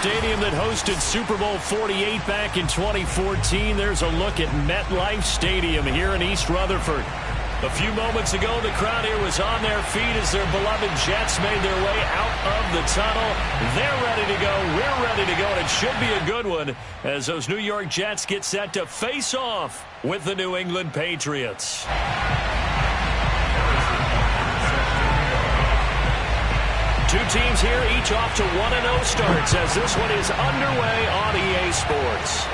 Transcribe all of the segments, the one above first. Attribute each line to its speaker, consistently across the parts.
Speaker 1: stadium that hosted Super Bowl 48 back in 2014. There's a look at MetLife Stadium here in East Rutherford. A few moments ago, the crowd here was on their feet as their beloved Jets made their way out of the tunnel. They're ready to go. We're ready to go, and it should be a good one as those New York Jets get set to face off with the New England Patriots. Two teams here, each off to 1-0 starts as this one is underway on EA Sports.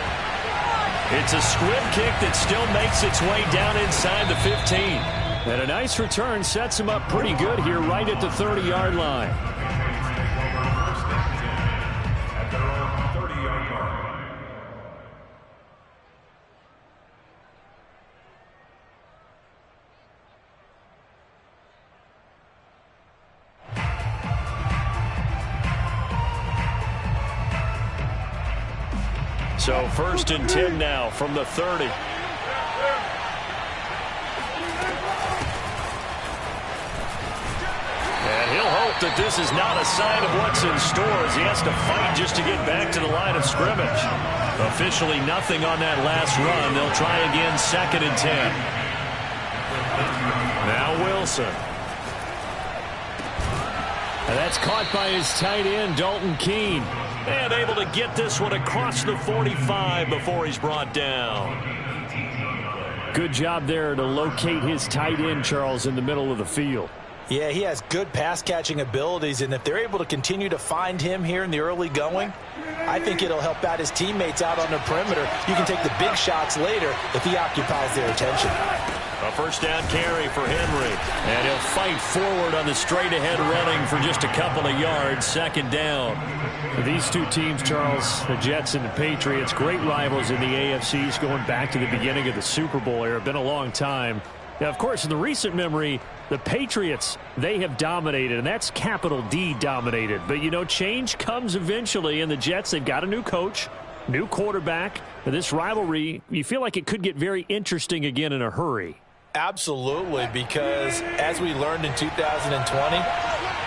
Speaker 1: It's a squib kick that still makes its way down inside the 15. And a nice return sets him up pretty good here right at the 30-yard line. So 1st and 10 now from the 30. And he'll hope that this is not a sign of what's in store as he has to fight just to get back to the line of scrimmage. Officially nothing on that last run. They'll try again 2nd and 10. Now Wilson. And that's caught by his tight end, Dalton Keene. And able to get this one across the 45 before he's brought down. Good job there to locate his tight end, Charles, in the middle of the field.
Speaker 2: Yeah, he has good pass-catching abilities, and if they're able to continue to find him here in the early going, I think it'll help out his teammates out on the perimeter. You can take the big shots later if he occupies their attention.
Speaker 1: A first down carry for Henry. And he'll fight forward on the straight-ahead running for just a couple of yards. 2nd down. These two teams, Charles, the Jets and the Patriots, great rivals in the AFCs going back to the beginning of the Super Bowl era. Been a long time. Now, of course, in the recent memory, the Patriots, they have dominated, and that's capital D dominated. But, you know, change comes eventually, and the Jets, they've got a new coach, new quarterback. And this rivalry, you feel like it could get very interesting again in a hurry.
Speaker 2: Absolutely, because as we learned in 2020,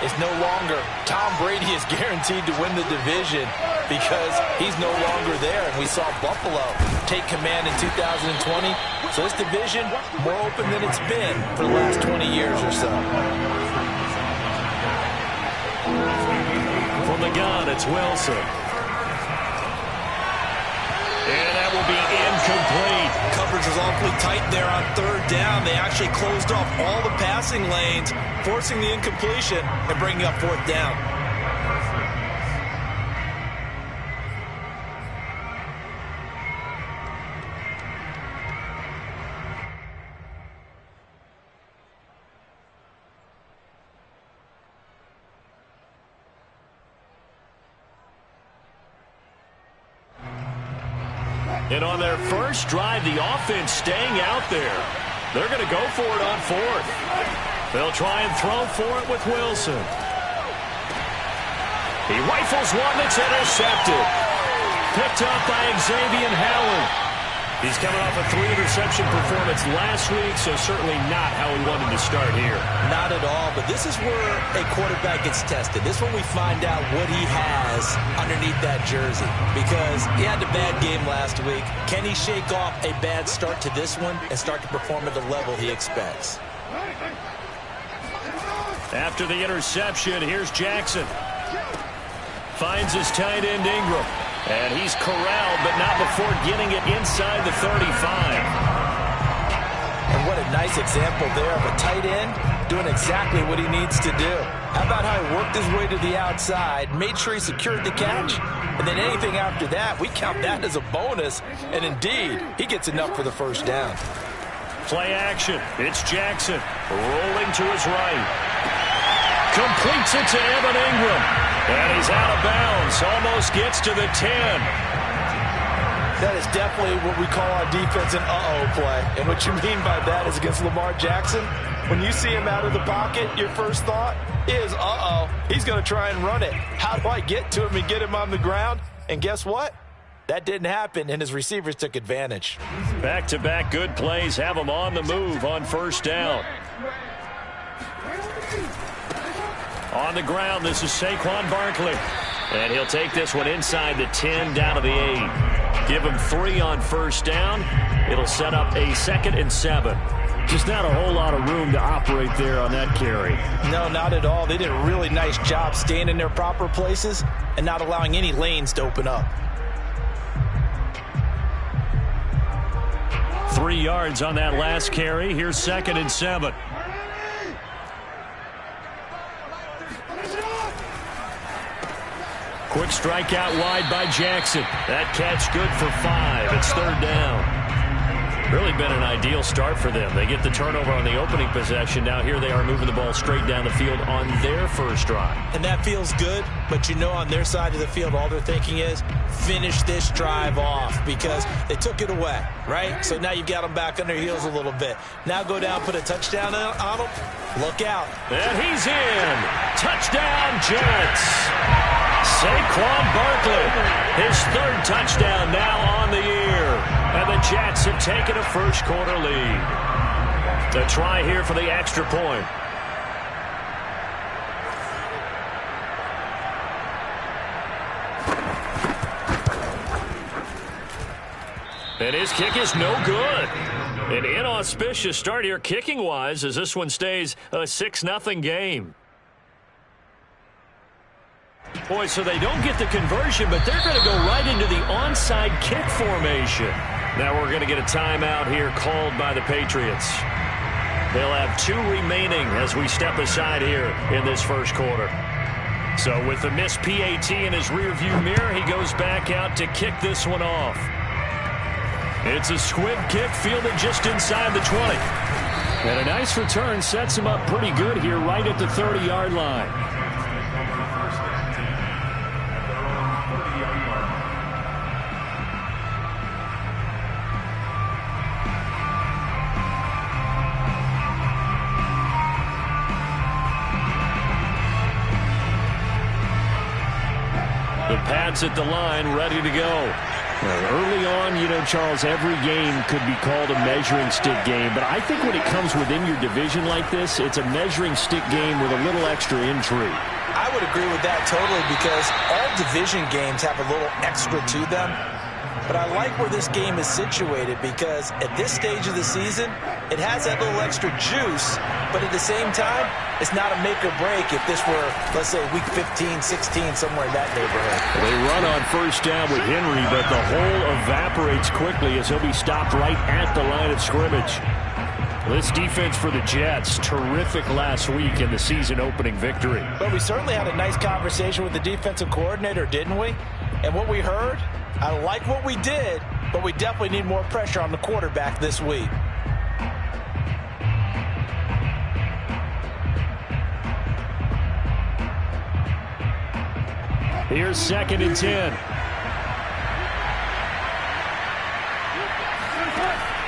Speaker 2: it's no longer Tom Brady is guaranteed to win the division because he's no longer there. And we saw Buffalo take command in 2020. So this division, more open than it's been for the last 20 years or so.
Speaker 1: From the gun, it's Wilson. And that will be incomplete.
Speaker 3: Coverage was awfully tight there on 3rd down. They actually closed off all the passing lanes, forcing the incompletion and bringing up 4th down.
Speaker 1: And on their first drive, the offense staying out there. They're going to go for it on 4th. They'll try and throw for it with Wilson. He rifles one that's intercepted. Picked up by Xavier Howard. He's coming off a 3-interception performance last week, so certainly not how he wanted to start here.
Speaker 2: Not at all, but this is where a quarterback gets tested. This is when we find out what he has underneath that jersey, because he had a bad game last week. Can he shake off a bad start to this one and start to perform at the level he expects?
Speaker 1: After the interception, here's Jackson. Finds his tight end Ingram. And he's corralled, but not before getting it inside the 35.
Speaker 2: And what a nice example there of a tight end doing exactly what he needs to do. How about how he worked his way to the outside, made sure he secured the catch, and then anything after that, we count that as a bonus. And indeed, he gets enough for the 1st down.
Speaker 1: Play action. It's Jackson rolling to his right. Completes it to Evan Ingram. And he's out of bounds. Almost gets to the 10.
Speaker 2: That is definitely what we call our defense an uh-oh play. And what you mean by that is against Lamar Jackson, when you see him out of the pocket, your first thought is, uh-oh, he's going to try and run it. How do I get to him and get him on the ground? And guess what? That didn't happen, and his receivers took advantage.
Speaker 1: Back-to-back good plays have him on the move on 1st down. On the ground, this is Saquon Barkley. And he'll take this one inside the 10, down to the 8. Give him 3 on first down. It'll set up a 2nd and 7.
Speaker 4: Just not a whole lot of room to operate there on that carry.
Speaker 2: No, not at all. They did a really nice job staying in their proper places and not allowing any lanes to open up.
Speaker 1: 3 yards on that last carry. Here's 2nd and 7. Quick strike out wide by Jackson. That catch good for 5. It's 3rd down. Really been an ideal start for them. They get the turnover on the opening possession. Now here they are moving the ball straight down the field on their first drive.
Speaker 2: And that feels good, but you know on their side of the field all they're thinking is finish this drive off because they took it away, right? So now you've got them back on their heels a little bit. Now go down, put a touchdown on them. Look out.
Speaker 1: And he's in. Touchdown, Jets. Saquon Barkley, his 3rd touchdown now on the year. And the Jets have taken a first-quarter lead. The try here for the extra point. And his kick is no good. An inauspicious start here kicking-wise as this one stays a 6-0 game. Boy, so they don't get the conversion, but they're going to go right into the onside kick formation. Now we're going to get a timeout here called by the Patriots. They'll have 2 remaining as we step aside here in this first quarter. So with the missed PAT in his rearview mirror, he goes back out to kick this one off. It's a squib kick fielded just inside the 20.
Speaker 4: And a nice return sets him up pretty good here right at the 30-yard line.
Speaker 1: The Pats at the line, ready to go.
Speaker 4: Early on, you know, Charles, every game could be called a measuring stick game. But I think when it comes within your division like this, it's a measuring stick game with a little extra intrigue.
Speaker 2: I would agree with that totally because all division games have a little extra to them. But I like where this game is situated because at this stage of the season, it has that little extra juice. But at the same time, it's not a make or break if this were, let's say, week 15, 16, somewhere in that neighborhood.
Speaker 1: They run on first down with Henry, but the hole evaporates quickly as he'll be stopped right at the line of scrimmage. This defense for the Jets, terrific last week in the season-opening victory.
Speaker 2: But we certainly had a nice conversation with the defensive coordinator, didn't we? And what we heard, I like what we did, but we definitely need more pressure on the quarterback this week.
Speaker 1: Here's 2nd and 10.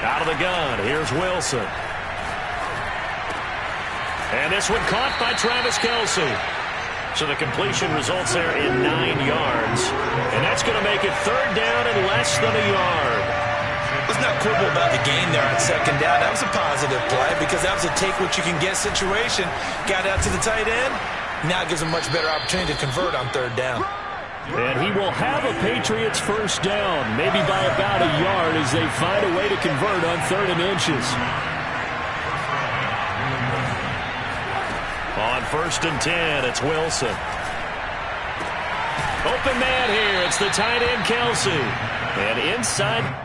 Speaker 1: Out of the gun, here's Wilson. And this one caught by Travis Kelce. So the completion results there in 9 yards. And that's going to make it 3rd down and less than a yard.
Speaker 2: Let's not quibble about the gain there on 2nd down. That was a positive play because that was a take-what-you-can-get situation. Got out to the tight end. Now it gives him a much better opportunity to convert on 3rd down.
Speaker 4: And he will have a Patriots first down, maybe by about a yard as they find a way to convert on 3rd and inches.
Speaker 1: On 1st and 10, it's Wilson. Open man here. It's the tight end, Kelce. And inside.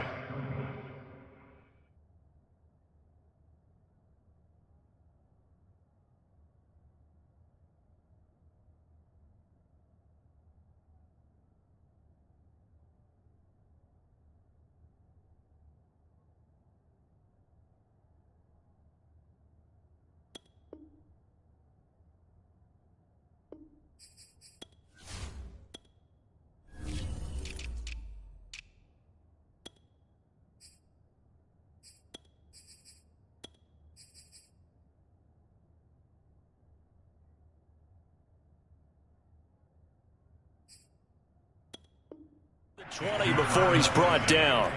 Speaker 1: Before he's brought down.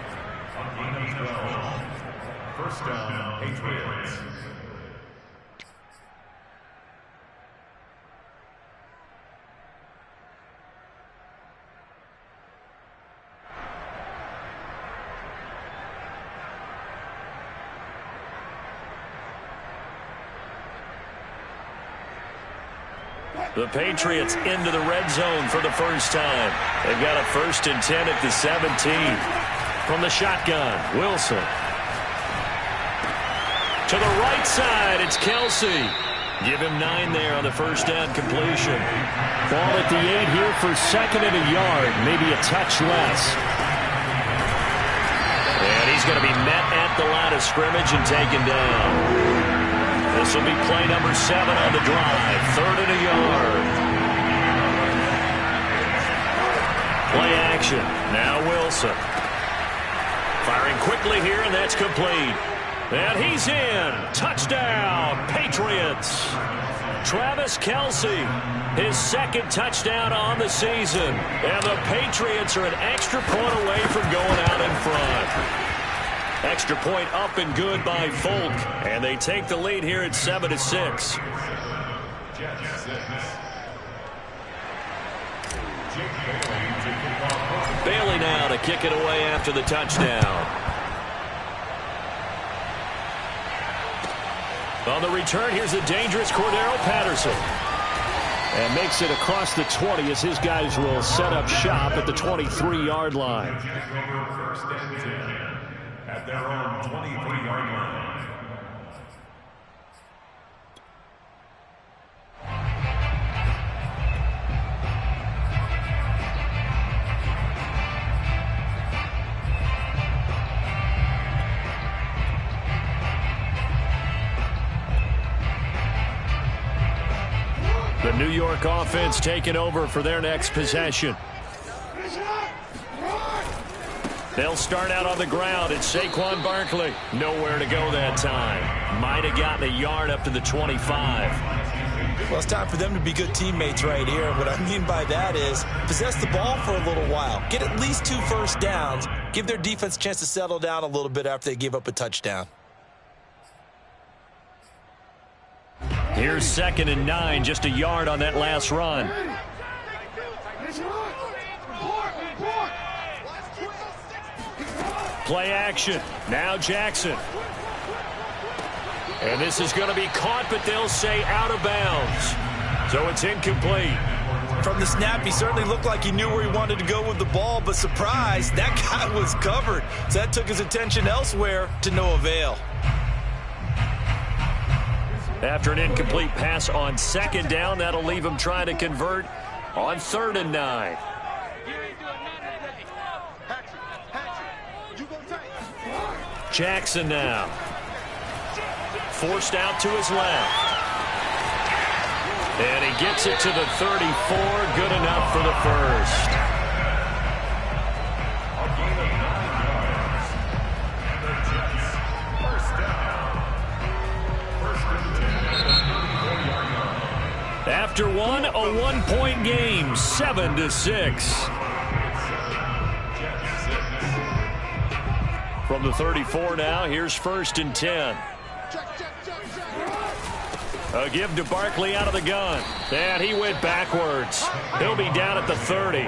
Speaker 5: First down, Patriots.
Speaker 1: The Patriots into the red zone for the first time. They've got a 1st and 10 at the 17. From the shotgun, Wilson. To the right side, it's Kelsey. Give him 9 there on the first down completion.
Speaker 4: Ball at the 8 here for 2nd and a yard, maybe a touch less.
Speaker 1: And he's going to be met at the line of scrimmage and taken down. This will be play number 7 on the drive. 3rd and a yard. Play action. Now Wilson. Firing quickly here, and that's complete. And he's in. Touchdown, Patriots. Travis Kelce, his 2nd touchdown on the season. And the Patriots are an extra point away from going out in front. Extra point up and good by Folk. And they take the lead here at 7-6. Bailey now to kick it away after the touchdown. On the return, here's the dangerous Cordero Patterson.
Speaker 4: And makes it across the 20 as his guys will set up shop at the 23-yard line.
Speaker 5: At their own 23-yard line.
Speaker 1: The New York offense taking over for their next possession. They'll start out on the ground. It's Saquon Barkley. Nowhere to go that time. Might have gotten a yard up to the 25.
Speaker 3: Well, it's time for them to be good teammates right here. What I mean by that is possess the ball for a little while. Get at least 2 first downs. Give their defense a chance to settle down a little bit after they give up a touchdown.
Speaker 1: Here's 2nd and 9, just a yard on that last run. Play action. Now Jackson. And this is going to be caught, but they'll say out of bounds. So it's incomplete.
Speaker 3: From the snap, he certainly looked like he knew where he wanted to go with the ball, but surprise, that guy was covered. So that took his attention elsewhere to no avail.
Speaker 1: After an incomplete pass on 2nd down, that'll leave him trying to convert on 3rd and 9. Jackson now. Forced out to his left. And he gets it to the 34. Good enough for the first. After one, a 1-point game, 7-6. From the 34 now, here's 1st and 10. A give to Barkley out of the gun. And he went backwards. He'll be down at the 30.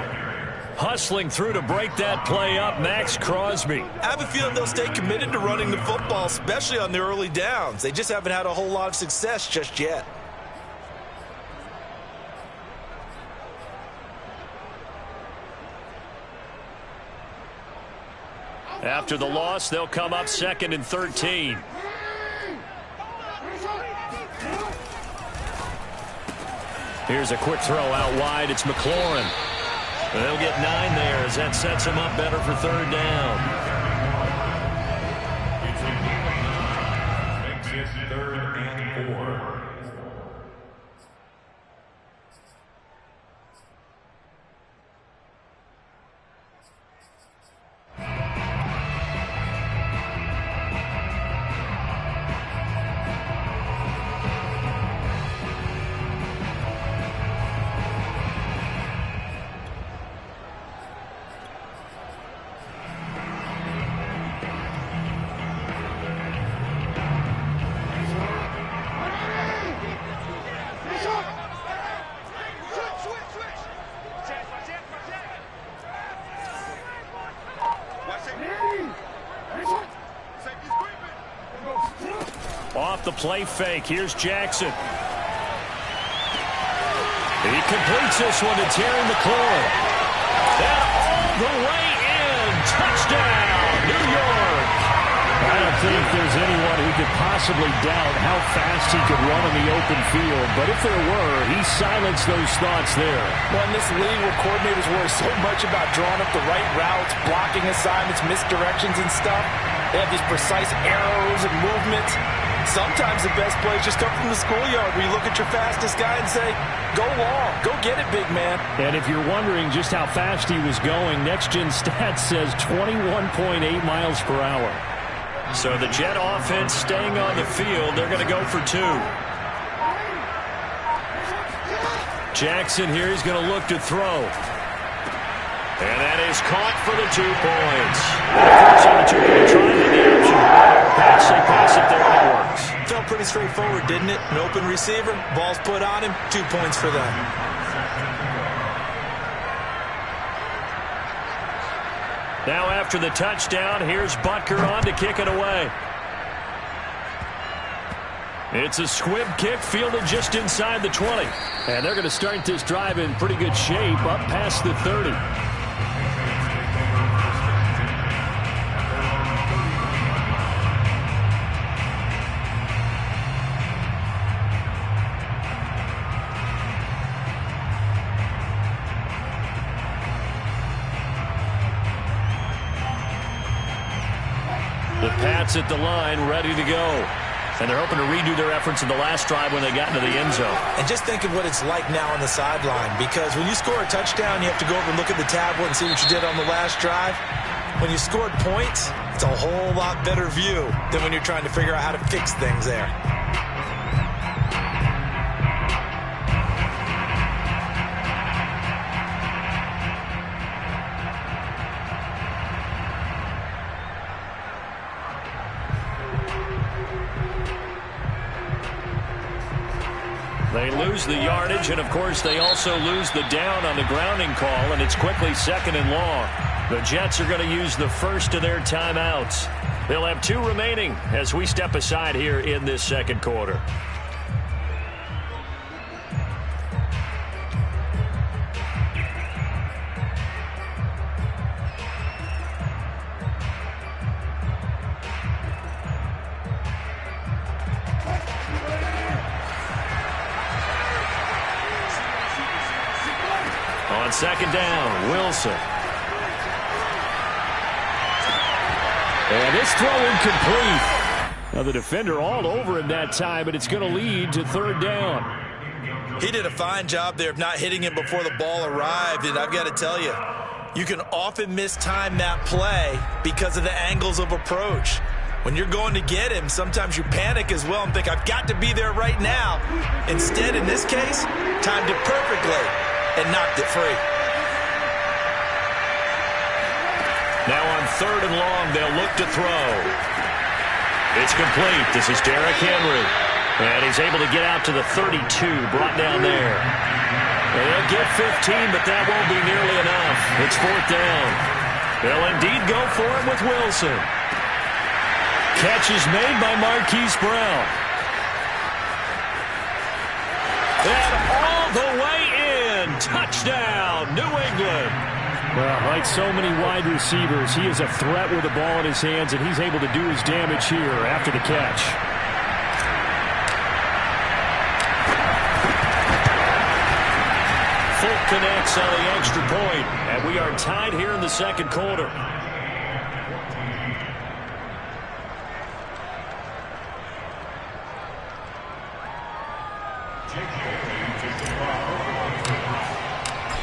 Speaker 1: Hustling through to break that play up, Max Crosby.
Speaker 3: I have a feeling they'll stay committed to running the football, especially on the early downs. They just haven't had a whole lot of success just yet.
Speaker 1: After the loss, they'll come up 2nd and 13. Here's a quick throw out wide. It's McLaurin. They'll get 9 there as that sets him up better for 3rd down.
Speaker 5: Makes it 3rd and 4.
Speaker 1: Off the play fake, here's Jackson. He completes this one to Terry McLaurin. And all the way in. Touchdown, New York. I don't think there's anyone who could possibly doubt how fast he could run in the open field. But if there were, he silenced those thoughts there.
Speaker 2: Well, in this league where coordinators worry so much about drawing up the right routes, blocking assignments, misdirections and stuff, they have these precise arrows and movements. Sometimes the best plays just come from the schoolyard where you look at your fastest guy and say, go long, go get it, big man.
Speaker 1: And if you're wondering just how fast he was going, Next Gen Stats says 21.8 miles per hour. So the Jet offense staying on the field. They're going to go for 2. Jackson here is going to look to throw. And that is caught for the 2 points. On the 2 point try to the option. They pass it there and it works.
Speaker 3: Felt pretty straightforward, didn't it? An open receiver, ball's put on him, 2 points for them.
Speaker 1: Now after the touchdown, here's Butker on to kick it away. It's a squib kick fielded just inside the 20. And they're going to start this drive in pretty good shape up past the 30. The Pats at the line, ready to go. And they're hoping to redo their efforts in the last drive when they got into the end zone.
Speaker 3: And just think of what it's like now on the sideline, because when you score a touchdown, you have to go over and look at the tablet and see what you did on the last drive. When you scored points, it's a whole lot better view than when you're trying to figure out how to fix things there.
Speaker 1: They lose the yardage, and of course they also lose the down on the grounding call, and it's quickly 2nd and long. The Jets are going to use the first of their timeouts. They'll have 2 remaining as we step aside here in this second quarter. On 2nd down, Wilson. And this throw incomplete. Now the defender all over him that time, but it's going to lead to 3rd down.
Speaker 3: He did a fine job there of not hitting him before the ball arrived, and I've got to tell you, you can often mistime that play because of the angles of approach. When you're going to get him, sometimes you panic as well and think, I've got to be there right now. Instead, in this case, timed it perfectly and knocked it free.
Speaker 1: Now on 3rd and long, they'll look to throw. It's complete. This is Derrick Henry. And he's able to get out to the 32, brought down there. And they'll get 15, but that won't be nearly enough. It's 4th down. They'll indeed go for it with Wilson. Catch is made by Marquise Brown. And all the way in. Touchdown, New England. Well, like so many wide receivers, he is a threat with the ball in his hands, and he's able to do his damage here after the catch. Fulk connects on the extra point, and we are tied here in the second quarter.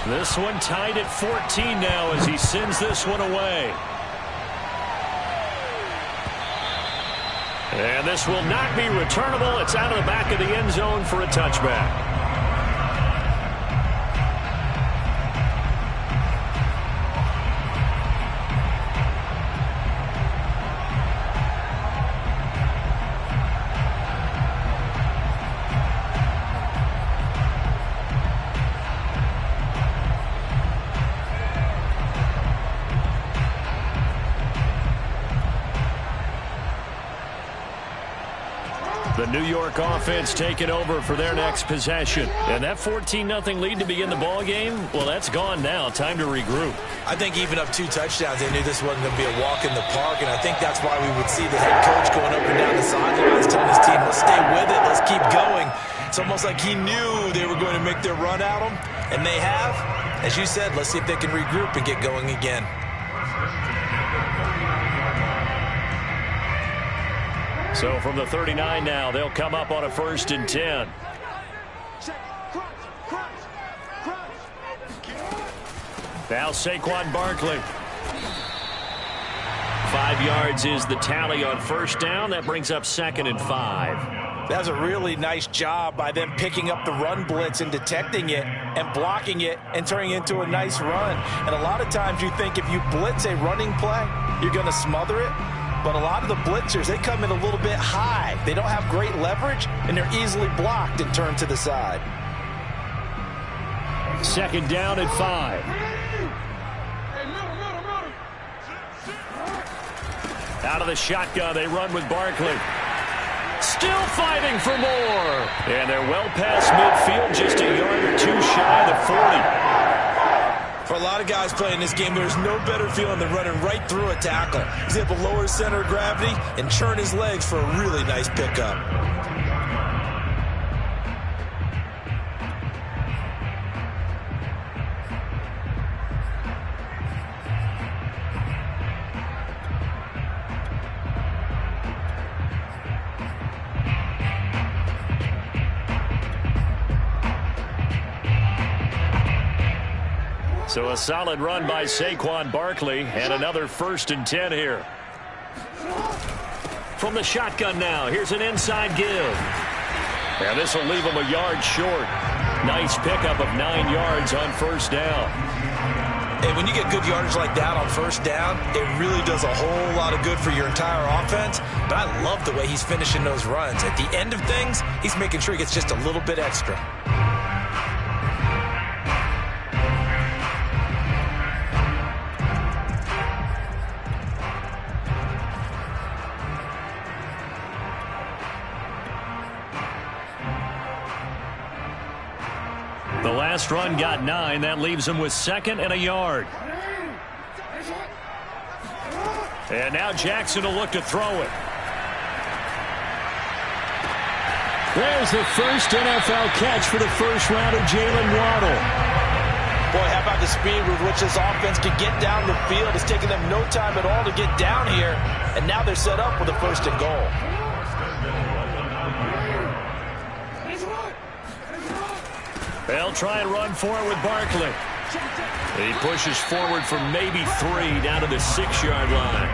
Speaker 1: This one tied at 14 now as he sends this one away. And this will not be returnable. It's out of the back of the end zone for a touchback. The New York offense taking over for their next possession. And that 14-0 lead to begin the ball game, well, that's gone now. Time to regroup.
Speaker 3: I think even up 2 touchdowns, they knew this wasn't going to be a walk in the park, and I think that's why we would see the head coach going up and down the sidelines telling his team, let's stay with it, let's keep going. It's almost like he knew they were going to make their run at him, and they have. As you said, let's see if they can regroup and get going again.
Speaker 1: So from the 39 now, they'll come up on a 1st and 10. Now Saquon Barkley. 5 yards is the tally on 1st down. That brings up 2nd and 5.
Speaker 2: That's a really nice job by them picking up the run blitz and detecting it and blocking it and turning it into a nice run. And a lot of times you think if you blitz a running play, you're going to smother it. But a lot of the blitzers, they come in a little bit high. They don't have great leverage, and they're easily blocked and turned to the side.
Speaker 1: 2nd down and 5. Out of the shotgun, they run with Barkley. Still fighting for more. And they're well past midfield, just a yard or 2 shy of the 40.
Speaker 3: For a lot of guys playing this game, there's no better feeling than running right through a tackle. He's able to lower his center of gravity and churn his legs for a really nice pickup.
Speaker 1: So a solid run by Saquon Barkley and another 1st and 10 here. From the shotgun now, here's an inside give. And this will leave him a yard short. Nice pickup of 9 yards on 1st down.
Speaker 3: And when you get good yardage like that on 1st down, it really does a whole lot of good for your entire offense. But I love the way he's finishing those runs. At the end of things, he's making sure he gets just a little bit extra.
Speaker 1: The last run got 9. That leaves him with 2nd and a yard. And now Jackson will look to throw it.
Speaker 4: There's the first NFL catch for the first rounder, Jalen Waddle.
Speaker 2: Boy, how about the speed with which this offense can get down the field? It's taking them no time at all to get down here. And now they're set up with a 1st and goal.
Speaker 1: They'll try and run for it with Barkley. He pushes forward for maybe 3 down to the 6-yard line.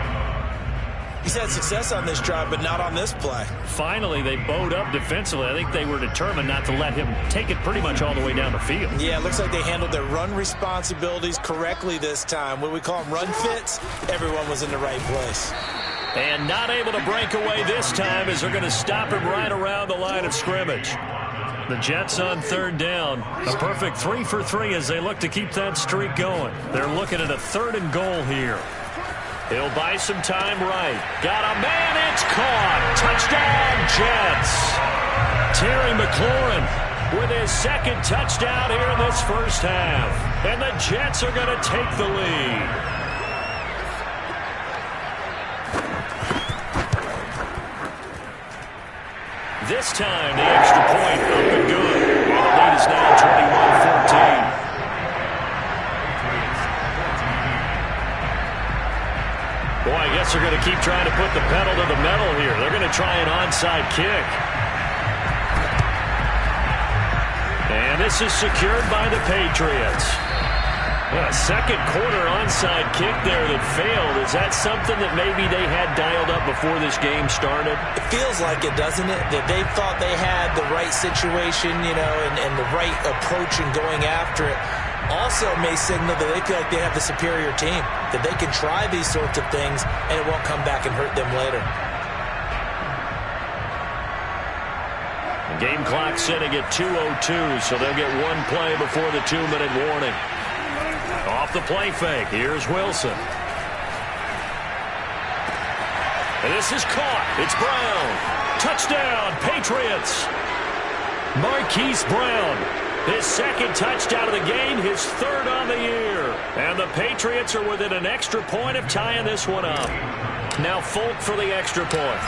Speaker 3: He's had success on this drive, but not on this play.
Speaker 1: Finally, they bowed up defensively. I think they were determined not to let him take it pretty much all the way down the field.
Speaker 3: Yeah, it looks like they handled their run responsibilities correctly this time. When we call them run fits, everyone was in the right place.
Speaker 1: And not able to break away this time as they're going to stop him right around the line of scrimmage. The Jets on 3rd down. A perfect 3 for 3 as they look to keep that streak going. They're looking at a 3rd and goal here. He'll buy some time right. Got a man. It's caught. Touchdown, Jets. Terry McLaurin with his 2nd touchdown here in this 1st half. And the Jets are going to take the lead. This time, the extra point up and good. And the lead is now 21-14. Boy, I guess they're going to keep trying to put the pedal to the metal here. They're going to try an onside kick. And this is secured by the Patriots. Well, a 2nd quarter onside kick there that failed. Is that something that maybe they had dialed up before this game started?
Speaker 3: It feels like it, doesn't it? That they thought they had the right situation, you know, and the right approach in going after it. Also may signal that they feel like they have the superior team, that they can try these sorts of things and it won't come back and hurt them later.
Speaker 1: The game clock sitting at 2:02, so they'll get 1 play before the 2-minute warning. Off the play fake, here's Wilson. And this is caught. It's Brown. Touchdown, Patriots. Marquise Brown, his second touchdown of the game, his third on the year. And the Patriots are within an extra point of tying this one up. Now Folk for the extra point.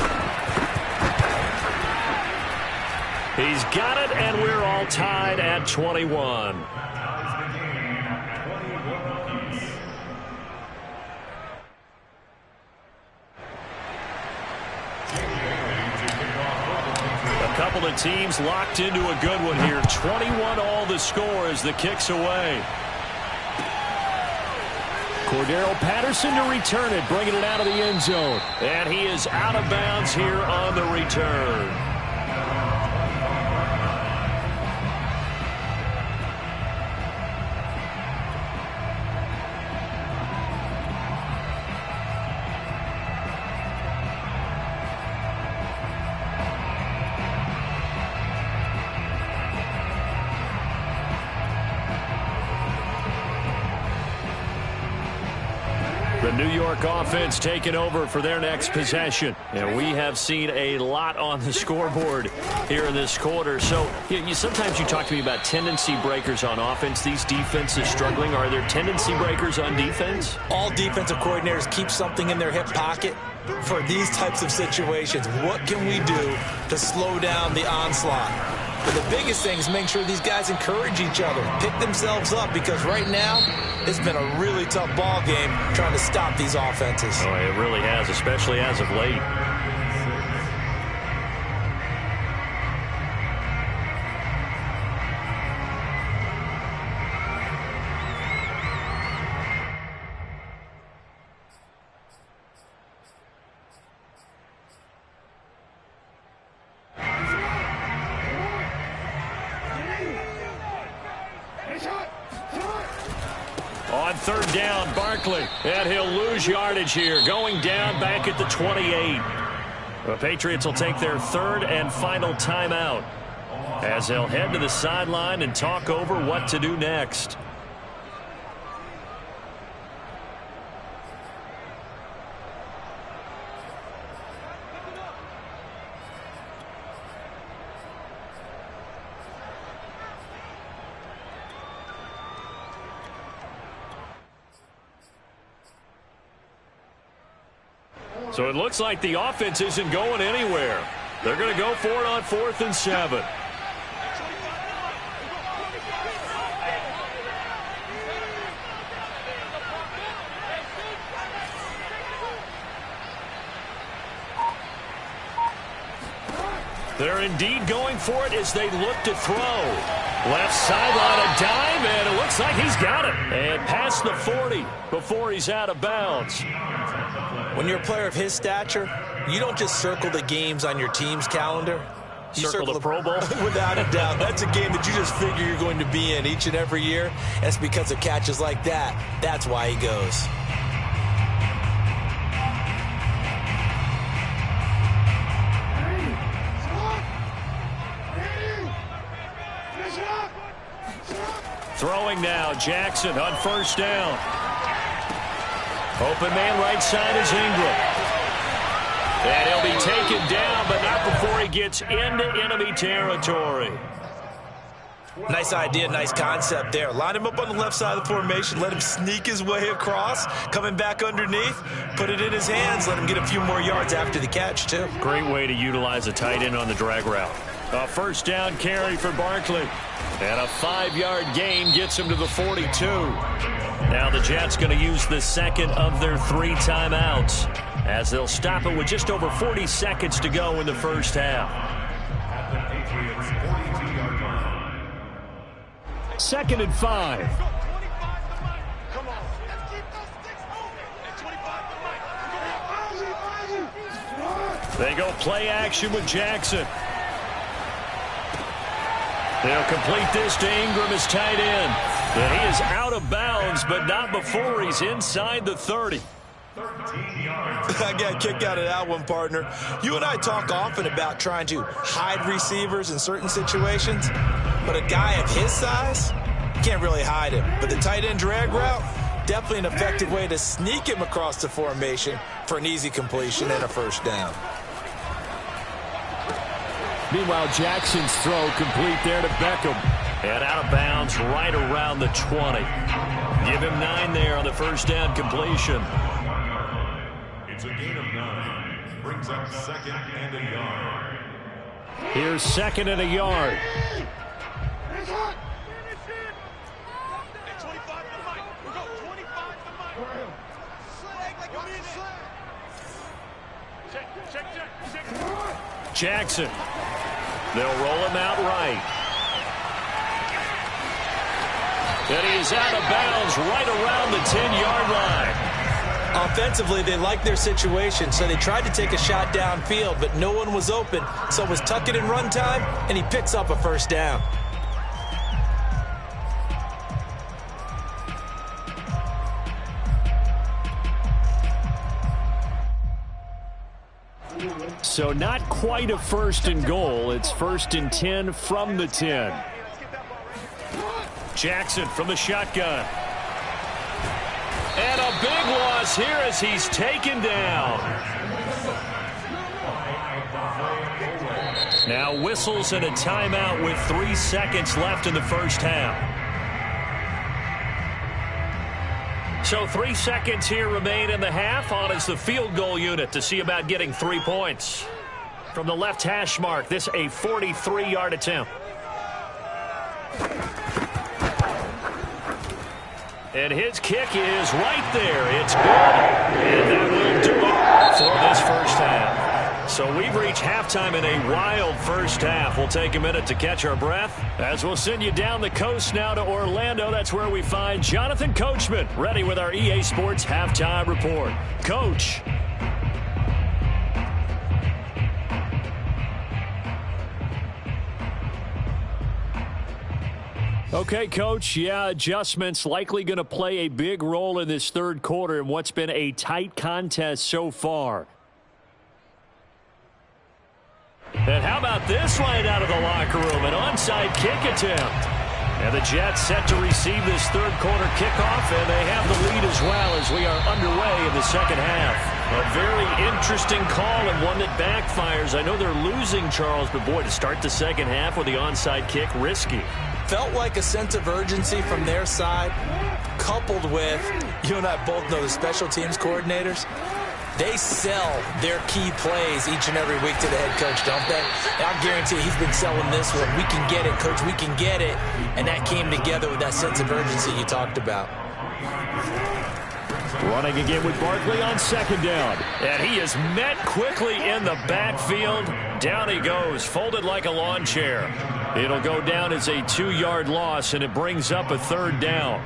Speaker 1: He's got it, and we're all tied at 21. A couple of teams locked into a good one here. 21 all the score as the kick's away. Cordero Patterson to return it, bringing it out of the end zone. And he is out of bounds here on the return. The New York offense taking over for their next possession. And we have seen a lot on the scoreboard here in this quarter. So sometimes you talk to me about tendency breakers on offense. These defenses struggling. Are there tendency breakers on defense?
Speaker 3: All defensive coordinators keep something in their hip pocket for these types of situations. What can we do to slow down the onslaught? But the biggest thing is making sure these guys encourage each other, pick themselves up, because right now it's been a really tough ball game trying to stop these offenses.
Speaker 1: Oh, it really has, especially as of late. On third down, Barkley, and he'll lose yardage here, going down back at the 28. The Patriots will take their third and final timeout as they'll head to the sideline and talk over what to do next. So it looks like the offense isn't going anywhere. They're going to go for it on 4th and 7. They're indeed going for it as they look to throw. Left sideline, a dime, and it looks like he's got it. And past the 40 before he's out of bounds.
Speaker 3: When you're a player of his stature, you don't just circle the games on your team's calendar. You
Speaker 1: circle the Pro Bowl?
Speaker 3: Without a doubt. That's a game that you just figure you're going to be in each and every year. And it's because of catches like that. That's why he goes.
Speaker 1: Throwing now, Jackson on first down. Open man right side is Ingram. And he'll be taken down, but not before he gets into enemy territory.
Speaker 3: Nice idea, nice concept there. Line him up on the left side of the formation, let him sneak his way across, coming back underneath, put it in his hands, let him get a few more yards after the catch, too.
Speaker 1: Great way to utilize a tight end on the drag route. A first down carry for Barkley. And a 5-yard gain gets him to the 42. Now the Jets going to use the second of their 3 timeouts as they'll stop it with just over 40 seconds to go in the first half.
Speaker 5: At the Patriots' 42-yard line.
Speaker 1: 2nd and 5.
Speaker 6: Come on, let's keep those sticks moving.
Speaker 1: They go play action with Jackson. They'll complete this to Ingram as tight end. And he is out of bounds, but not before he's inside the 30.
Speaker 5: 13 yards.
Speaker 3: I got a kick out of that one, partner. You and I talk often about trying to hide receivers in certain situations, but a guy of his size, you can't really hide him. But the tight end drag route, definitely an effective way to sneak him across the formation for an easy completion and a first down.
Speaker 1: Meanwhile, Jackson's throw complete there to Beckham. And out of bounds right around the 20. Give him 9 there on the first down completion.
Speaker 5: It's a gain of 9. Brings up 2nd and a yard.
Speaker 1: Here's 2nd and a yard. Jackson. They'll roll him out right. And he is out of bounds right around the 10-yard line.
Speaker 3: Offensively, they liked their situation, so they tried to take a shot downfield, but no one was open. So it was tuck it in run time, and he picks up a first down.
Speaker 1: So not quite a 1st and goal. It's 1st and 10 from the 10. Jackson from the shotgun. And a big loss here as he's taken down. Now whistles and a timeout with 3 seconds left in the first half. So 3 seconds here remain in the half. On is the field goal unit to see about getting 3 points. From the left hash mark, this a 43-yard attempt. And his kick is right there. It's good. And that will do it for this first half. So we've reached halftime in a wild first half. We'll take a minute to catch our breath as we'll send you down the coast now to Orlando. That's where we find Jonathan Coachman ready with our EA Sports Halftime Report. Coach. Okay, Coach. Yeah, adjustments likely going to play a big role in this third quarter in what's been a tight contest so far. And how about this right out of the locker room? An onside kick attempt. And the Jets set to receive this third quarter kickoff, and they have the lead as well as we are underway in the second half. A very interesting call and one that backfires. I know they're losing, Charles, but boy, to start the second half with the onside kick, risky.
Speaker 3: Felt like a sense of urgency from their side, coupled with, you and I both know the special teams coordinators. They sell their key plays each and every week to the head coach, don't they? And I guarantee he's been selling this one. We can get it, Coach. We can get it. And that came together with that sense of urgency you talked about.
Speaker 1: Running again with Barkley on second down. And he is met quickly in the backfield. Down he goes, folded like a lawn chair. It'll go down as a 2-yard loss, and it brings up a third down.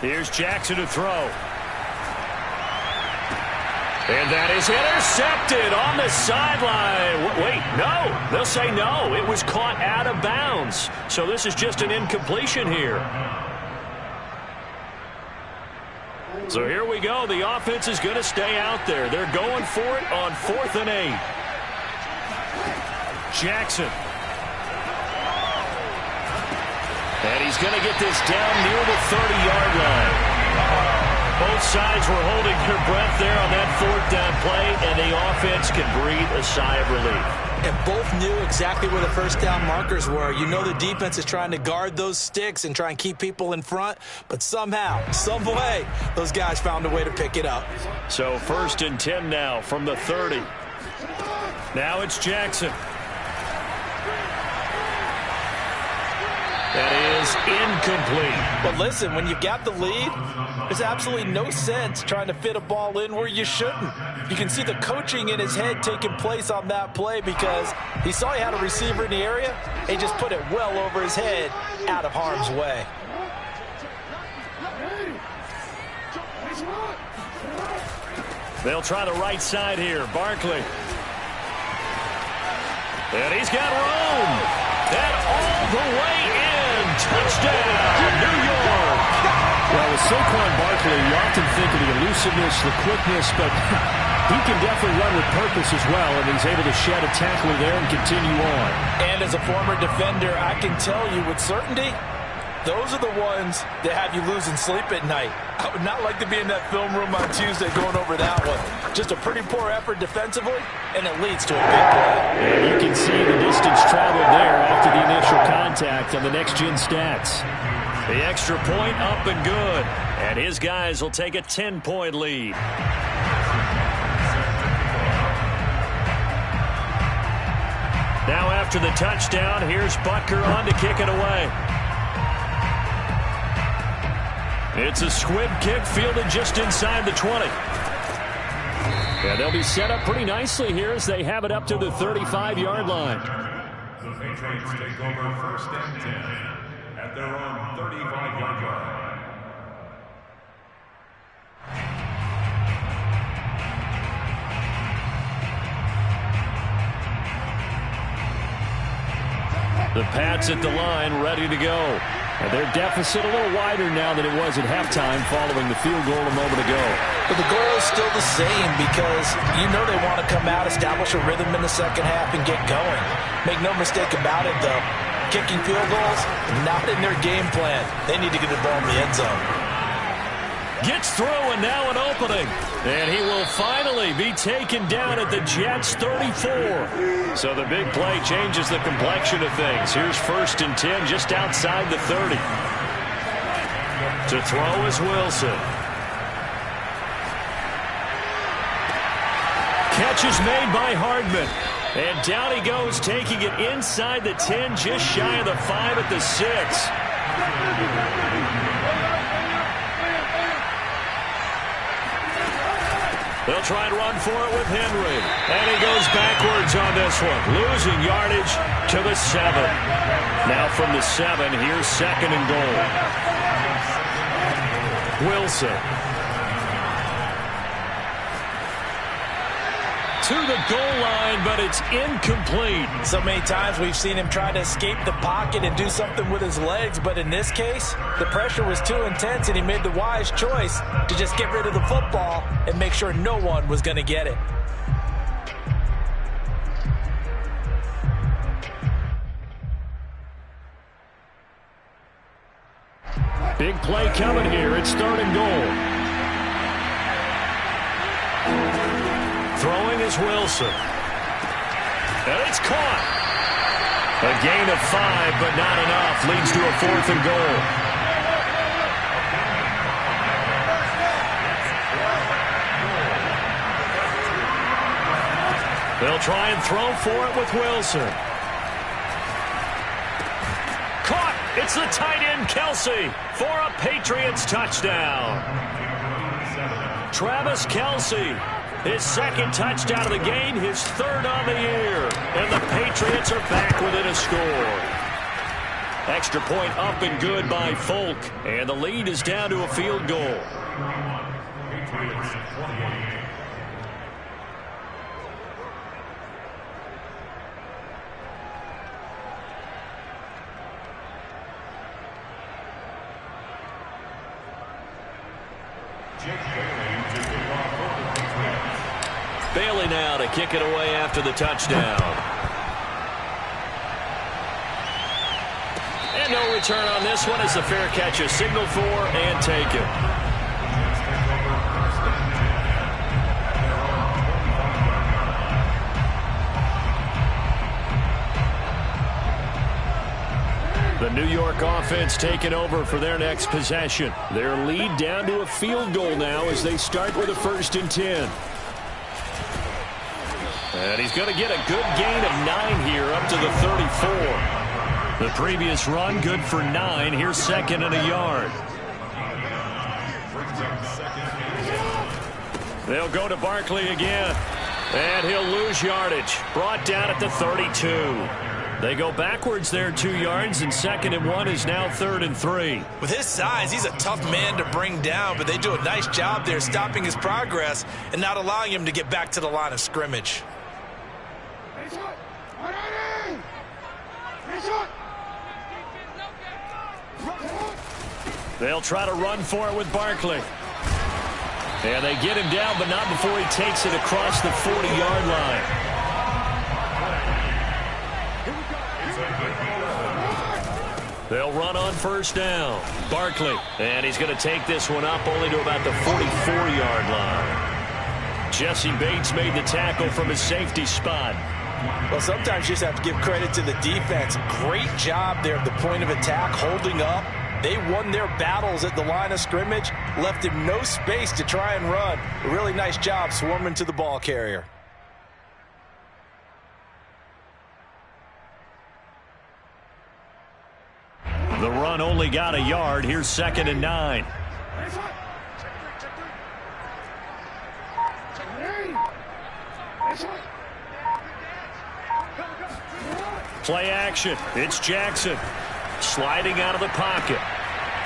Speaker 1: Here's Jackson to throw. And that is intercepted on the sideline. Wait, no. They'll say no. It was caught out of bounds. So this is just an incompletion here. So here we go. The offense is going to stay out there. They're going for it on 4th and 8. Jackson. And he's going to get this down near the 30-yard line. Both sides were holding their breath there on that 4th down play, and the offense can breathe a sigh of relief.
Speaker 3: And both knew exactly where the first down markers were. You know the defense is trying to guard those sticks and try and keep people in front, but somehow, some way, those guys found a way to pick it up.
Speaker 1: So 1st and 10 now from the 30. Now it's Jackson. That is incomplete.
Speaker 2: But listen, when you've got the lead, there's absolutely no sense trying to fit a ball in where you shouldn't. You can see the coaching in his head taking place on that play because he saw he had a receiver in the area and he just put it well over his head out of harm's way.
Speaker 1: They'll try the right side here. Barkley. And he's got room. And all the way in. Touchdown, New York. Well, with Saquon Barkley, you often think of the elusiveness, the quickness, but he can definitely run with purpose as well, and he's able to shed a tackler there and continue on.
Speaker 2: And as a former defender, I can tell you with certainty, those are the ones that have you losing sleep at night. I would not like to be in that film room on Tuesday going over that one. Just a pretty poor effort defensively, and it leads to a big play.
Speaker 1: And you can see the distance traveled there after the initial contact on the next-gen stats. The extra point up and good, and his guys will take a 10-point lead. Now after the touchdown, here's Butker on to kick it away. It's a squib kick fielded just inside the 20. Yeah, they'll be set up pretty nicely here as they have it up to the 35-yard line.
Speaker 5: The Patriots take over first and 10 at their own 35-yard line.
Speaker 1: The Pats at the line, ready to go. And their deficit a little wider now than it was at halftime following the field goal a moment ago.
Speaker 2: But the goal is still the same because you know they want to come out, establish a rhythm in the second half, and get going. Make no mistake about it, though. Kicking field goals, not in their game plan. They need to get the ball in the end zone.
Speaker 1: Gets through, and now an opening. And he will finally be taken down at the Jets' 34. So the big play changes the complexion of things. Here's first and 10 just outside the 30. To throw is Wilson. Catch is made by Hardman. And down he goes, taking it inside the 10, just shy of the 5 at the 6. They'll try and run for it with Henry. And he goes backwards on this one. Losing yardage to the 7. Now from the 7, here's second and goal. Wilson. To the goal line, but it's incomplete.
Speaker 2: So many times we've seen him try to escape the pocket and do something with his legs, but in this case, the pressure was too intense and he made the wise choice to just get rid of the football and make sure no one was going to get it.
Speaker 1: Big play coming here. It's third and goal. Throwing is Wilson. And it's caught. A gain of 5, but not enough. Leads to a fourth and goal. They'll try and throw for it with Wilson. Caught. It's the tight end, Kelsey, for a Patriots touchdown. Travis Kelsey. His second touchdown of the game, his third on the year. And the Patriots are back within a score. Extra point up and good by Folk. And the lead is down to a field goal.
Speaker 5: Patriots 28.
Speaker 1: Bailey now to kick it away after the touchdown. And no return on this one as the fair catch is signaled for and taken. The New York offense taking over for their next possession. Their lead down to a field goal now as they start with a first and 10. And he's going to get a good gain of 9 here up to the 34. The previous run good for 9. Here's second and a yard. They'll go to Barkley again. And he'll lose yardage. Brought down at the 32. They go backwards there 2 yards, and 2nd and 1 is now 3rd and 3.
Speaker 3: With his size, he's a tough man to bring down, but they do a nice job there stopping his progress and not allowing him to get back to the line of scrimmage.
Speaker 1: They'll try to run for it with Barkley. And they get him down, but not before he takes it across the 40-yard line. They'll run on 1st down. Barkley. And he's going to take this one up only to about the 44-yard line. Jesse Bates made the tackle from his safety spot.
Speaker 3: Well, sometimes you just have to give credit to the defense. Great job there at the point of attack, holding up. They won their battles at the line of scrimmage, left him no space to try and run. A really nice job swarming to the ball carrier.
Speaker 1: The run only got a yard. Here's 2nd and 9. Play action. It's Jackson. Sliding out of the pocket.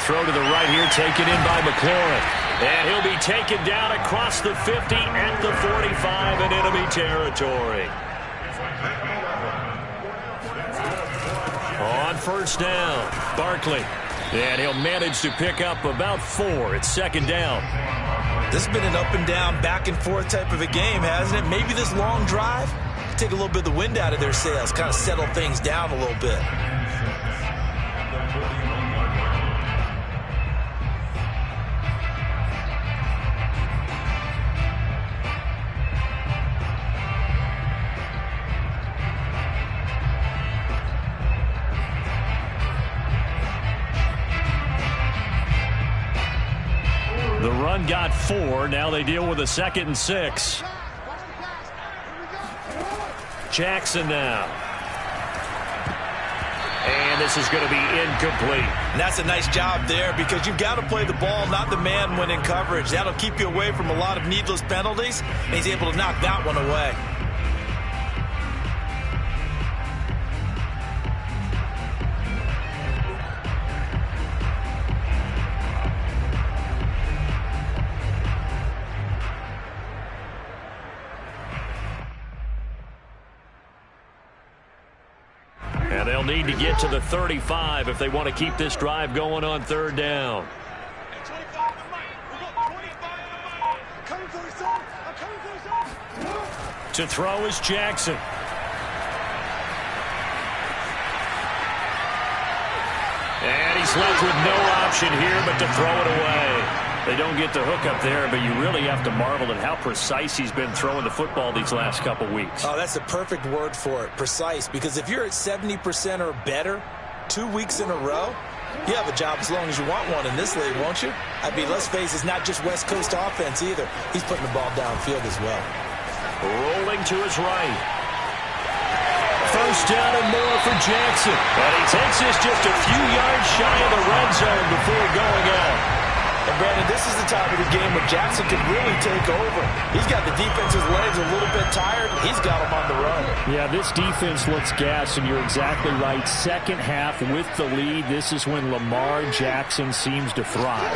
Speaker 1: Throw to the right here, taken in by McLaurin. And he'll be taken down across the 50 at the 45 in enemy territory. On 1st down, Barkley. And he'll manage to pick up about 4. It's 2nd down.
Speaker 3: This has been an up and down, back and forth type of a game, hasn't it? Maybe this long drive take a little bit of the wind out of their sails, kind of settle things down a little bit.
Speaker 1: The run got 4. Now they deal with a 2nd and 6. Jackson now. And this is going to be incomplete.
Speaker 3: And that's a nice job there because you've got to play the ball, not the man when in coverage. That'll keep you away from a lot of needless penalties, and he's able to knock that one away.
Speaker 1: And they'll need to get to the 35 if they want to keep this drive going on 3rd down. To throw is Jackson. And he's left with no option here but to throw it away. They don't get the hook up there, but you really have to marvel at how precise he's been throwing the football these last couple weeks.
Speaker 3: Oh, that's a perfect word for it, precise, because if you're at 70% or better 2 weeks in a row, you have a job as long as you want one in this league, won't you? I mean, let's face it, it's not just West Coast offense either. He's putting the ball downfield as well.
Speaker 1: Rolling to his right. 1st down and more for Jackson. And he takes this just a few yards shy of the red zone before going out.
Speaker 2: And, Brandon, this is the time of the game when Jackson can really take over. He's got the defense's legs a little bit tired. He's got them on the run.
Speaker 4: Yeah, this defense looks gassed, and you're exactly right. 2nd half with the lead. This is when Lamar Jackson seems to thrive.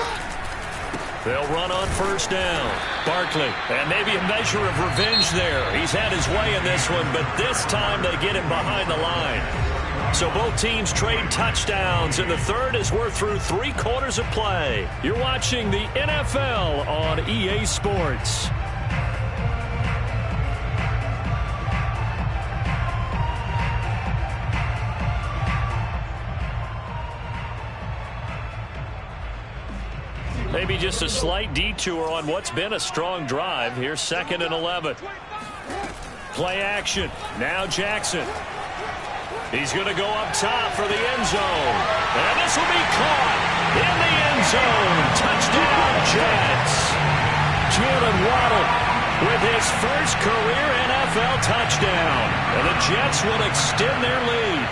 Speaker 1: They'll run on 1st down. Barkley, and maybe a measure of revenge there. He's had his way in this one, but this time they get him behind the line. So both teams trade touchdowns, and the 3rd as we're through 3 quarters of play. You're watching the NFL on EA Sports. Maybe just a slight detour on what's been a strong drive. Here's 2nd and 11. Play action. Now Jackson. He's going to go up top for the end zone. And this will be caught in the end zone. Touchdown, Jets. Jalen Waddle with his first career NFL touchdown. And the Jets will extend their lead.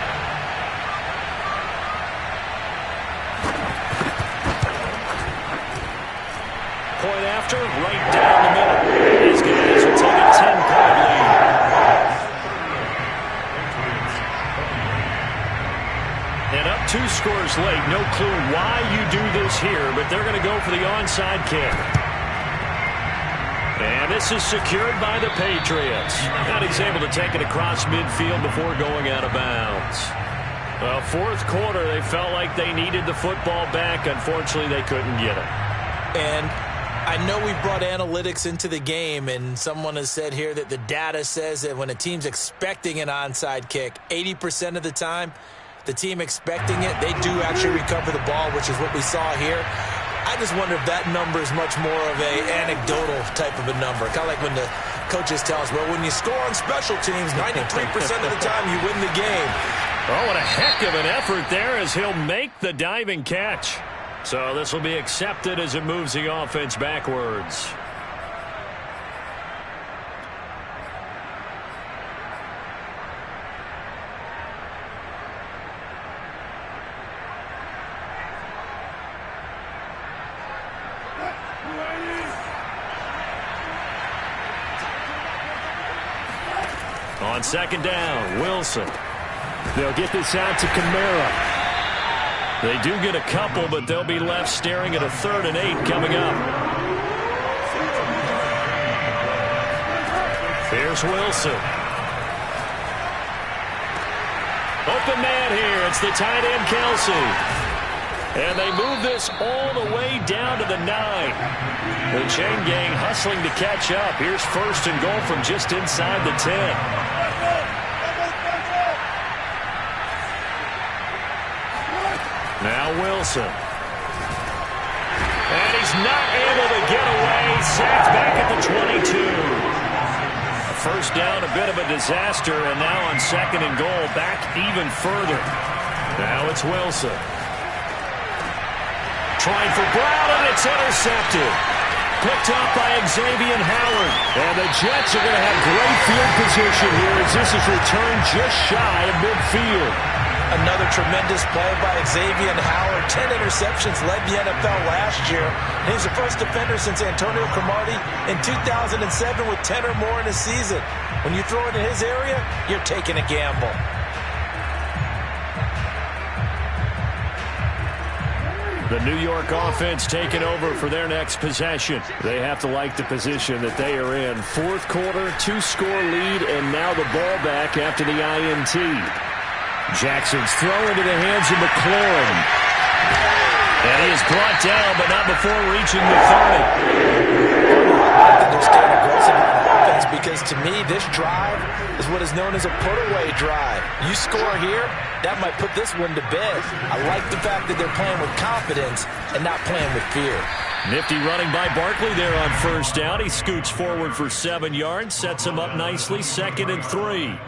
Speaker 1: Point after, right down the middle. These guys will take a 10-point lead. And up 2 scores late. No clue why you do this here, but they're going to go for the onside kick. And this is secured by the Patriots. And he's able to take it across midfield before going out of bounds. Well, fourth quarter, they felt like they needed the football back. Unfortunately, they couldn't get it.
Speaker 3: And I know we brought analytics into the game, and someone has said here that the data says that when a team's expecting an onside kick, 80% of the time, the team expecting it, they do actually recover the ball, which is what we saw here. I just wonder if that number is much more of a anecdotal type of a number. Kind of like when the coaches tell us, well, when you score on special teams, 93% of the time you win the game.
Speaker 1: Oh, what a heck of an effort there as he'll make the diving catch. So this will be accepted as it moves the offense backwards. On second down, Wilson.
Speaker 4: They'll get this out to Kamara.
Speaker 1: They do get a couple, but they'll be left staring at a 3rd and 8 coming up. Here's Wilson. Open man here. It's the tight end, Kelsey. And they move this all the way down to the 9. The chain gang hustling to catch up. Here's 1st and goal from just inside the 10. Now Wilson. And he's not able to get away. Sacked back at the 22. First down, a bit of a disaster, and now on 2nd and goal, back even further. Now it's Wilson. Trying for Brown, and it's intercepted. Picked up by Xavier Howard. And the Jets are going to have great field position here as this is returned just shy of midfield.
Speaker 3: Another tremendous play by Xavier Howard. 10 interceptions, led the NFL last year. And he's the first defender since Antonio Cromartie in 2007 with 10 or more in a season. When you throw it in his area, you're taking a gamble.
Speaker 1: The New York offense taking over for their next possession. They have to like the position that they are in. Fourth quarter, 2-score lead, and now the ball back after the INT. Jackson's throw into the hands of McLaurin. And he is brought down, but not before reaching the 30.
Speaker 3: They're staying aggressive on offense because, to me, this drive is what is known as a put-away drive. You score here, that might put this one to bed. I like the fact that they're playing with confidence and not playing with fear.
Speaker 1: Nifty running by Barkley there on 1st down. He scoots forward for 7 yards, sets him up nicely, 2nd and 3.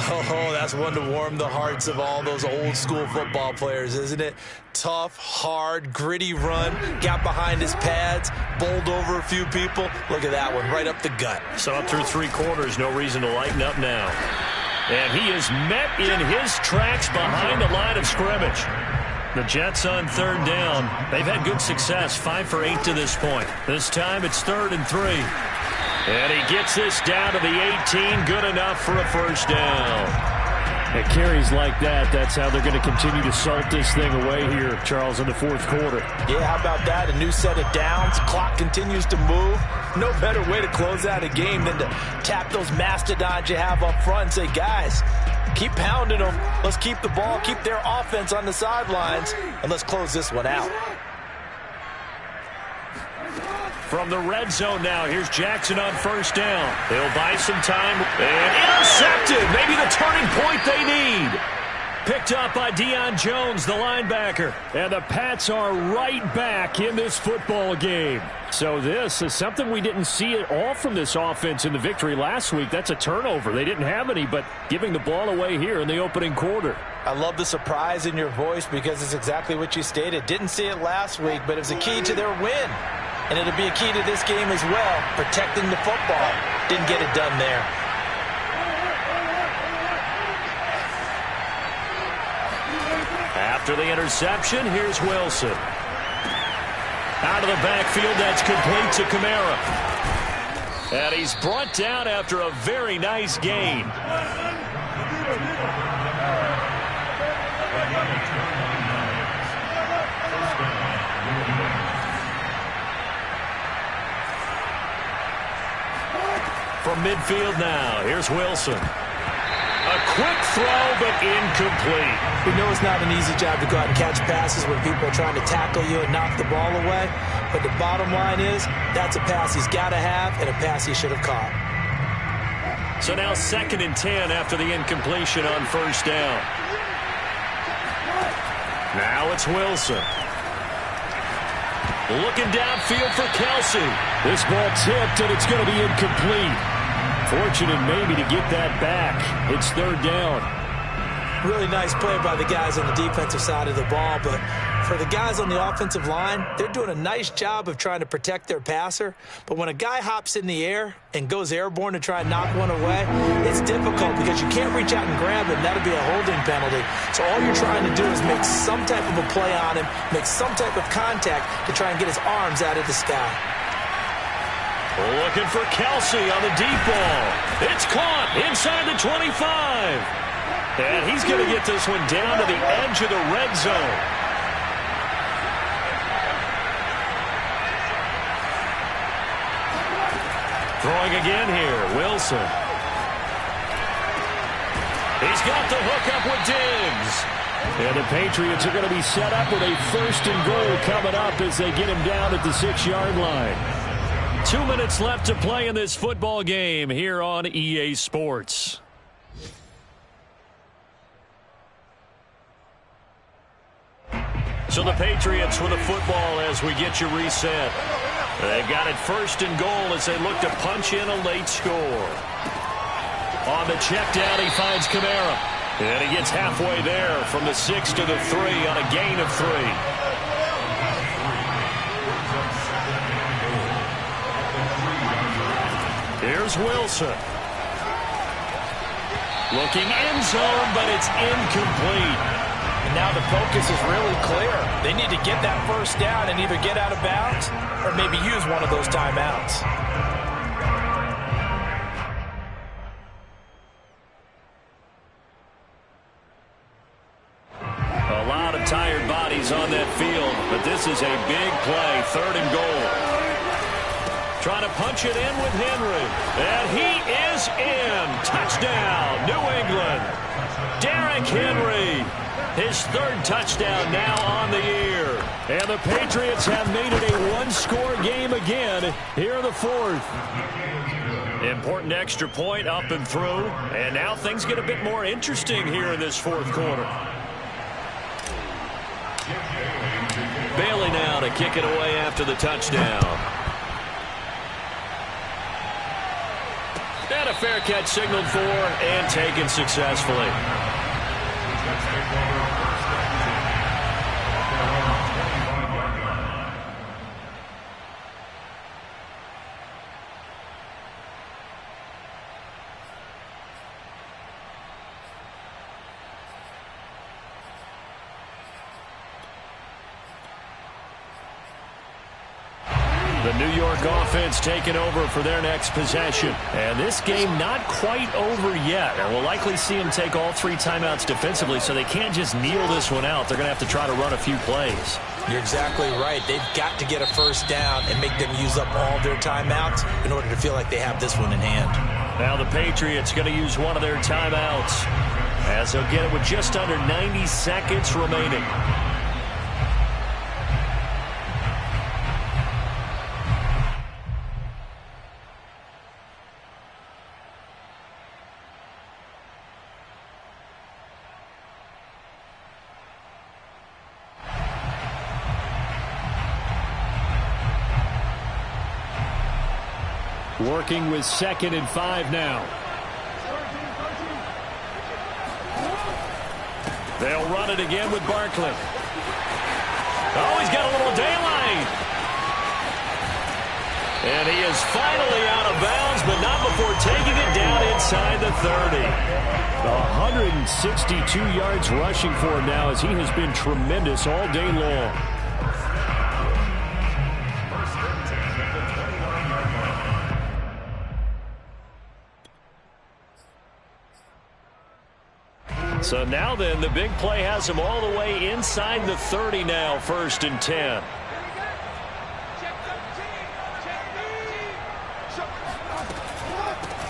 Speaker 3: Oh, that's one to warm the hearts of all those old-school football players, isn't it? Tough, hard, gritty run, got behind his pads, bowled over a few people. Look at that one, right up the gut.
Speaker 1: So up through 3 quarters, no reason to lighten up now. And he is met in his tracks behind the line of scrimmage. The Jets on 3rd down. They've had good success, 5 for 8 to this point. This time it's 3rd and 3. And he gets this down to the 18, good enough for a 1st down.
Speaker 4: At carries like that, that's how they're going to continue to salt this thing away here, Charles, in the 4th quarter.
Speaker 3: Yeah, how about that? A new set of downs. Clock continues to move. No better way to close out a game than to tap those mastodons you have up front and say, guys, keep pounding them. Let's keep the ball, keep their offense on the sidelines, and let's close this one out.
Speaker 1: From the red zone now, here's Jackson on 1st down. They'll buy some time. And intercepted. Maybe the turning point they need. Picked up by Deion Jones, the linebacker.
Speaker 4: And the Pats are right back in this football game. So this is something we didn't see at all from this offense in the victory last week. That's a turnover. They didn't have any, but giving the ball away here in the opening quarter.
Speaker 3: I love the surprise in your voice because it's exactly what you stated. Didn't see it last week, but it was a key to their win. And it'll be a key to this game as well, protecting the football. Didn't get it done there.
Speaker 1: After the interception, here's Wilson. Out of the backfield, that's complete to Kamara. And he's brought down after a very nice gain. from midfield now. Here's Wilson. A quick throw, but incomplete.
Speaker 3: We know it's not an easy job to go out and catch passes when people are trying to tackle you and knock the ball away. But the bottom line is, that's a pass he's got to have and a pass he should have caught.
Speaker 1: So now 2nd and 10 after the incompletion on first down. Now it's Wilson. Looking downfield for Kelsey.
Speaker 4: This ball tipped, and it's going to be incomplete. Fortunate maybe to get that back. It's 3rd down.
Speaker 3: Really nice play by the guys on the defensive side of the ball, but for the guys on the offensive line, they're doing a nice job of trying to protect their passer. But when a guy hops in the air and goes airborne to try and knock one away, it's difficult because you can't reach out and grab him. That'll be a holding penalty. So all you're trying to do is make some type of a play on him, make some type of contact to try and get his arms out of the sky.
Speaker 1: Looking for Kelsey on the deep ball. It's caught inside the 25. And he's going to get this one down to the edge of the red zone. Throwing again here, Wilson. He's got the hook up with Diggs.
Speaker 4: And the Patriots are going to be set up with a 1st and goal coming up as they get him down at the 6-yard line.
Speaker 1: 2 minutes left to play in this football game here on EA Sports. So the Patriots with the football as we get you reset. They've got it 1st and goal as they look to punch in a late score. On the check down, he finds Kamara. And he gets halfway there from the 6 to the 3 on a gain of 3. Here's Wilson. Looking end zone, but it's incomplete.
Speaker 2: And now the focus is really clear. They need to get that 1st down and either get out of bounds or maybe use one of those timeouts.
Speaker 1: A lot of tired bodies on that field, but this is a big play, 3rd and goal. Trying to punch it in with Henry. And he is in. Touchdown, New England. Derrick Henry. His 3rd touchdown now on the year. And the Patriots have made it a one-score game again here in the 4th. Important extra point up and through. And now things get a bit more interesting here in this 4th quarter. Bailey now to kick it away after the touchdown. And a fair catch signaled for and taken successfully. The New York offense taking over for their next possession. And this game not quite over yet. And we'll likely see them take all 3 timeouts defensively, so they can't just kneel this one out. They're going to have to try to run a few plays.
Speaker 3: You're exactly right. They've got to get a 1st down and make them use up all their timeouts in order to feel like they have this one in hand.
Speaker 1: Now the Patriots going to use one of their timeouts as they'll get it with just under 90 seconds remaining.
Speaker 4: Working with 2nd and 5 now.
Speaker 1: They'll run it again with Barkley. Oh, he's got a little daylight. And he is finally out of bounds, but not before taking it down inside the 30.
Speaker 4: 162 yards rushing for him now as he has been tremendous all day long.
Speaker 1: So now then, the big play has him all the way inside the 30 now, 1st and 10.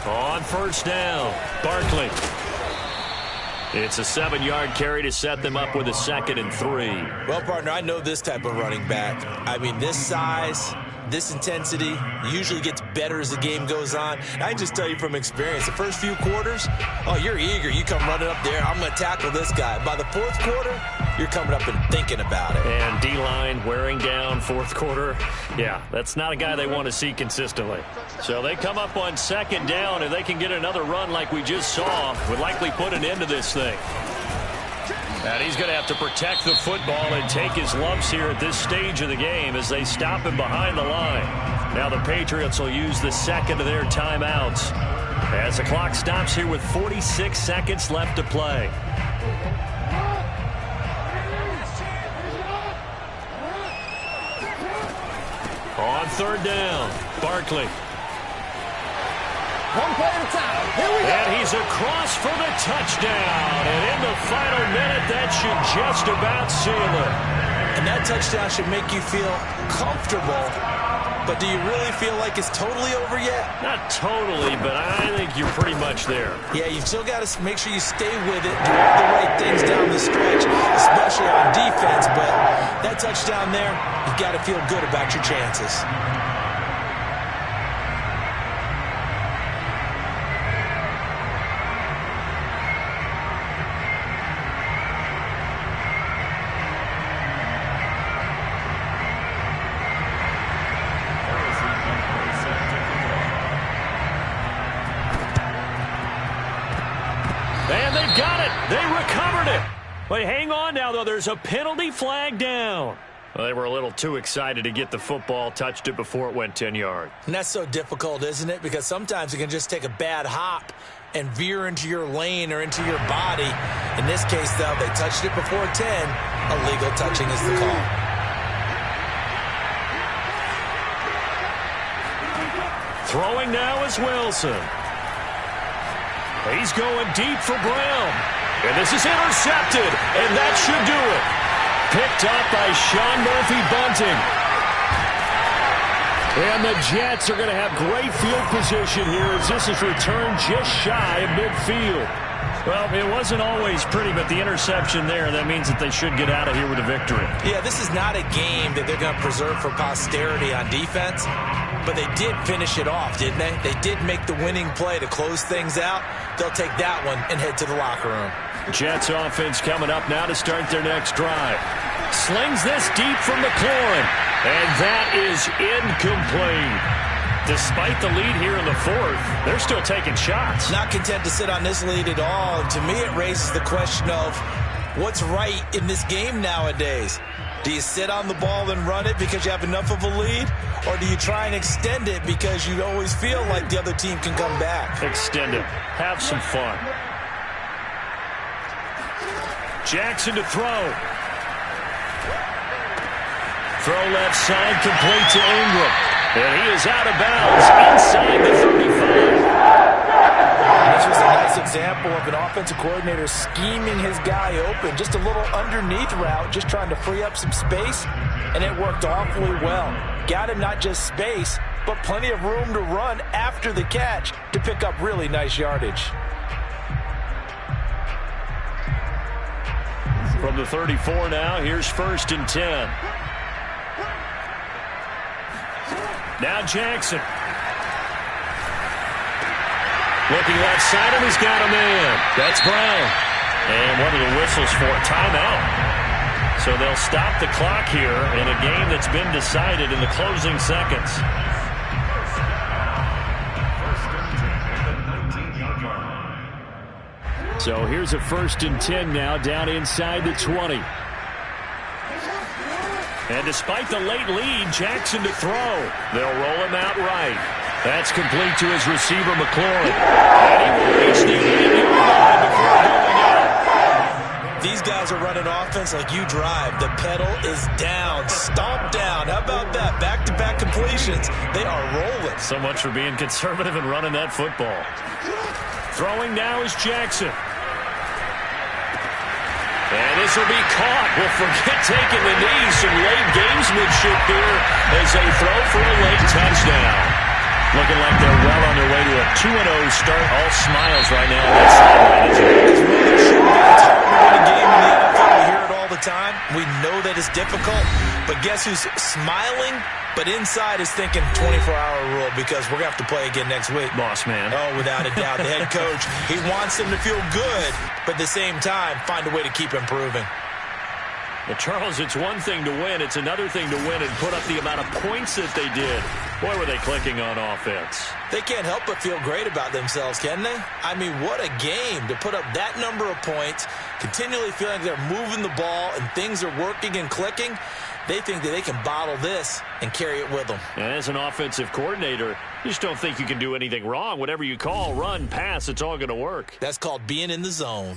Speaker 1: On first down, Barkley. It's a 7-yard carry to set them up with a 2nd and 3.
Speaker 3: Well, partner, I know this type of running back. I mean, this size, this intensity usually gets better as the game goes on. And I can just tell you from experience, the first few quarters, oh, you're eager. You come running up there, I'm going to tackle this guy. By the fourth quarter, you're coming up and thinking about it.
Speaker 1: And D-line wearing down fourth quarter. Yeah, that's not a guy they want to see consistently. So they come up on 2nd down, and they can get another run like we just saw. Would likely put an end to this thing. And he's going to have to protect the football and take his lumps here at this stage of the game as they stop him behind the line. Now the Patriots will use the 2nd of their timeouts as the clock stops here with 46 seconds left to play. On 3rd down, Barkley.
Speaker 6: One play at a time. Here we go.
Speaker 1: And he's across for the touchdown. And in the final minute, that should just about seal it.
Speaker 3: And that touchdown should make you feel comfortable. But do you really feel like it's totally over yet?
Speaker 1: Not totally, but I think you're pretty much there.
Speaker 3: Yeah, you've still got to make sure you stay with it, do all the right things down the stretch, especially on defense. But that touchdown there, you've got to feel good about your chances.
Speaker 1: And they've got it. They recovered it. But hang on now, though. There's a penalty flag down. Well, they were a little too excited to get the football, touched it before it went 10 yards.
Speaker 3: And that's so difficult, isn't it? Because sometimes it can just take a bad hop and veer into your lane or into your body. In this case, though, they touched it before 10. Illegal touching is the call.
Speaker 1: Throwing now is Wilson. He's going deep for Brown. And this is intercepted. And that should do it. Picked up by Sean Murphy-Bunting. And the Jets are going to have great field position here as this is returned just shy of midfield. Well, it wasn't always pretty, but the interception there, that means that they should get out of here with a victory.
Speaker 3: Yeah, this is not a game that they're going to preserve for posterity on defense, but they did finish it off, didn't they? They did make the winning play to close things out. They'll take that one and head to the locker room.
Speaker 1: Jets offense coming up now to start their next drive. Slings this deep from McLaurin, and that is incomplete. Despite the lead here in the fourth, they're still taking shots.
Speaker 3: Not content to sit on this lead at all. And to me, it raises the question of what's right in this game nowadays. Do you sit on the ball and run it because you have enough of a lead? Or do you try and extend it because you always feel like the other team can come back?
Speaker 1: Extend it. Have some fun. Jackson to throw. Throw left side, complete to Ingram. And he is out of bounds inside the 35.
Speaker 2: This was a nice example of an offensive coordinator scheming his guy open. Just a little underneath route, just trying to free up some space, and it worked awfully well. Got him not just space, but plenty of room to run after the catch to pick up really nice yardage.
Speaker 1: From the 34 now, here's 1st and 10. Now Jackson. Looking left side, and he's got a man. That's Bryan. And one of the whistles for a timeout. So they'll stop the clock here in a game that's been decided in the closing seconds. So here's a 1st and 10 now down inside the 20. And despite the late lead, Jackson to throw. They'll roll him out right. That's complete to his receiver, McLaurin. And he will reach the 8-yard line before going out.
Speaker 3: These guys are running offense like you drive. The pedal is down, stomped down. How about that? Back-to-back completions. They are rolling.
Speaker 1: So much for being conservative and running that football. Throwing now is Jackson. And this will be caught. We'll forget taking the knee. Some late gamesmanship here as they throw for a late touchdown. Looking like they're well on their way to a 2-0 start. All smiles right now on that sideline, isn't it?
Speaker 3: It's really true. It's hard to win a game in the NFL. We hear it all the time. We know that it's difficult. But guess who's smiling? But inside is thinking 24-hour rule because we're going to have to play again next week.
Speaker 1: Boss man.
Speaker 3: Oh, without a doubt. The head coach, he wants them to feel good, but at the same time, find a way to keep improving.
Speaker 1: Well, Charles, it's one thing to win. It's another thing to win and put up the amount of points that they did. Boy, were they clicking on offense.
Speaker 3: They can't help but feel great about themselves, can they? I mean, what a game to put up that number of points, continually feeling like they're moving the ball and things are working and clicking. They think that they can bottle this and carry it with them.
Speaker 1: And as an offensive coordinator, you just don't think you can do anything wrong. Whatever you call, run, pass, it's all going to work.
Speaker 3: That's called being in the zone.